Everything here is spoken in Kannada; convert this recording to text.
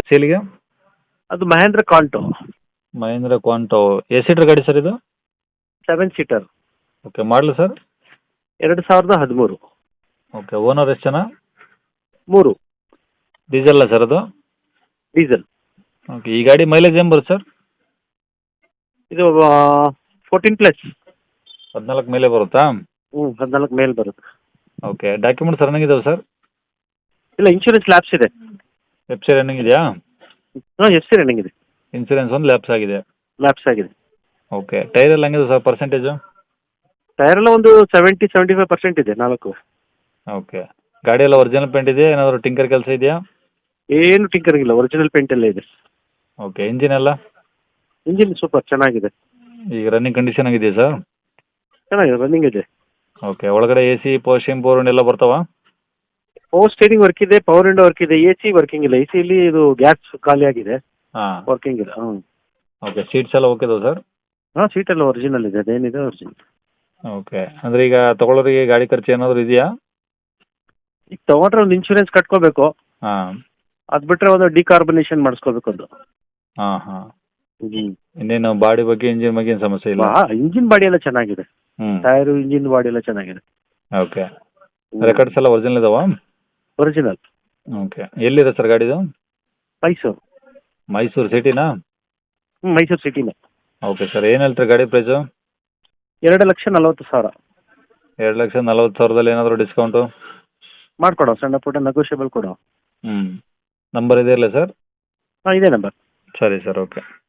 ಸೇಲಿಗೆ? ಅದು ಮಹೇಂದ್ರ ಕಾಂಟೋ ಮಹೇಂದ್ರ ಕ್ವಾಂಟೋ ಎಷ್ಟು ಸೀಟರ್ ಗಾಡಿ ಸರ್ ಇದು? 7 ಸೀಟರ್, ಓಕೆ, ಮಾಡಲು ಸರ್? 2013. ಓಕೆ, ಓನರ್ ಎಷ್ಟು ಜನ? 3. ಡೀಸೆಲ್ಲ ಸರ್ ಅದು? ಡೀಸೆಲ್. ಓಕೆ, ಈ ಗಾಡಿ ಮೈಲೇಜ್ ಏನು ಬರುತ್ತೆ ಸರ್? ಇದು 14+. 14 ಮೇಲೆ ಬರುತ್ತಾ? 14 ಮೇಲೆ ಬರುತ್ತೆ. ಓಕೆ, ಡಾಕ್ಯುಮೆಂಟ್ಸ್ ರನ್ನಿಂಗ್ ಇದಾವೆ ಸರ್? ಇಲ್ಲ, ಇನ್ಶೂರೆನ್ಸ್ ಲ್ಯಾಪ್ಸ್ ಇದೆ. ಎಫ್ ಸಿ ರನ್ನಿಂಗ್ ಇದೆಯಾ? ಹಾಂ, ಎಫ್ ಸಿ ರನ್ನಿಂಗ್ ಇದೆ. ಇನ್ಸೂರೆನ್ಸ್ ಒಂದು ಲ್ಯಾಪ್ಸ್ ಆಗಿದೆ. ಲ್ಯಾಪ್ಸ್ ಆಗಿದೆ. ಓಕೆ, ಟೈರ್ ಎಲ್ಲ ಹೆಂಗಿದೆ ಸರ್ ಪರ್ಸೆಂಟೇಜು? ಟೈರ್ ಎಲ್ಲ ಒಂದು 70-75% ಇದೆ, 4. ಓಕೆ, ಗಾಡಿ ಎಲ್ಲ ಒರಿಜಿನಲ್ ಪೇಂಟ್ ಇದೆಯಾ, ಏನಾದರೂ ಟಿಂಕರ್ ಕೆಲಸ ಇದೆಯಾ? ಏನು ಟಿಂಕರಿಂಗ್ ಇಲ್ಲ, ಒರಿಜಿನಲ್ ಪೇಂಟ್ ಎಲ್ಲ ಇದೆ. ಓಕೆ, ಇಂಜಿನ್ ಎಲ್ಲ? ಇಂಜಿನ್ ಸೂಪರ್ ಚೆನ್ನಾಗಿದೆ. ಈಗ ರನ್ನಿಂಗ್ ಕಂಡೀಷನ್ ಆಗಿದೆಯಾ ಸರ್? ಚೆನ್ನಾಗಿದೆ, ರನ್ನಿಂಗ್ ಇದೆ. ಓಕೆ, ಒಳಗಡೆ ಎ ಸಿ ಪೋಸ್ಟಿಂಗ್ ಪವರ್ ಎಲ್ಲ ಬರ್ತಾವ? ಪವರ್ ಸ್ಟೇರಿಂಗ್ ವರ್ಕ್ ಇದೆ, ಪವರ್ ವಿಂಡೋ ವರ್ಕ್ ಇದೆ. ಎ ಸಿ ವರ್ಕಿಂಗ್ ಇಲ್ಲ. ಎ ಸಿಲಿ ಇದು ಗ್ಯಾಸ್ ಖಾಲಿ ಆಗಿದೆ, ಹಾಂ. ವರ್ಕಿಂಗ್ ಇಲ್ಲ. ಓಕೆ, ಸೀಟ್ಸ್ ಎಲ್ಲ ಓಕೆ ಇದಾವೆ ಸರ್? ಹಾಂ, ಸೀಟ್ ಎಲ್ಲ ಒರಿಜಿನಲ್ ಇದೆ, ಅದೇನಿದೆ ಒರಿಜಿನಲ್. ಓಕೆ, ಅಂದರೆ ಈಗ ತೊಗೊಳೋರಿಗೆ ಗಾಡಿ ಖರ್ಚು ಏನಾದರೂ ಇದೆಯಾ? ಈಗ ತಗೊಂಡ್ರೆ ಒಂದು ಇನ್ಶೂರೆನ್ಸ್ ಕಟ್ಕೋಬೇಕು. ಹಾಂ. ಅದು ಬಿಟ್ಟರೆ ಒಂದು ಡಿಕಾರ್ಬನೇಷನ್ ಮಾಡಿಸ್ಕೋಬೇಕು ಅದು. ಹಾಂ ಹಾಂ. ಇನ್ನೇನು ಬಾಡಿ ಬಗ್ಗೆ ಇಂಜಿನ್ ಬಗ್ಗೆ ಏನು ಸಮಸ್ಯೆ ಇಲ್ಲ? ಇಂಜಿನ್ ಬಾಡಿ ಎಲ್ಲ ಚೆನ್ನಾಗಿದೆ. ಹ್ಞೂ. ಟೈರು ಇಂಜಿನ್ ಬಾಡಿ ಎಲ್ಲ ಚೆನ್ನಾಗಿದೆ. ಓಕೆ, ರೆಕಾರ್ಡ್ಸ್ ಎಲ್ಲ ಒರಿಜಿನಲ್ ಇದಾವಾ? ಒರಿಜಿನಲ್. ಓಕೆ, ಎಲ್ಲಿದೆ ಸರ್ ಗಾಡಿದು? ಮೈಸೂರು. ಮೈಸೂರು ಸಿಟಿನಾ? ಮೈಸೂರು ಸಿಟಿನೇ. ಓಕೆ ಸರ್, ಏನು ಹೇಳ್ತೀರಿ ಗಾಡಿ ಪ್ರೈಸು? 2,40,000. 2,40,000 ಏನಾದರೂ ಡಿಸ್ಕೌಂಟು? ಮಾಡ್ಕೊಡೋ, ಸಣ್ಣ ಪುಟ್ಟ ನೆಗೋಷಿಯಬಲ್ ಕೊಡೋ. ನಂಬರ್ ಇದೆಯಲ್ಲ ಸರ್? ಹಾಂ, ಇದೇ ನಂಬರ್. ಸರಿ ಸರ್, ಓಕೆ.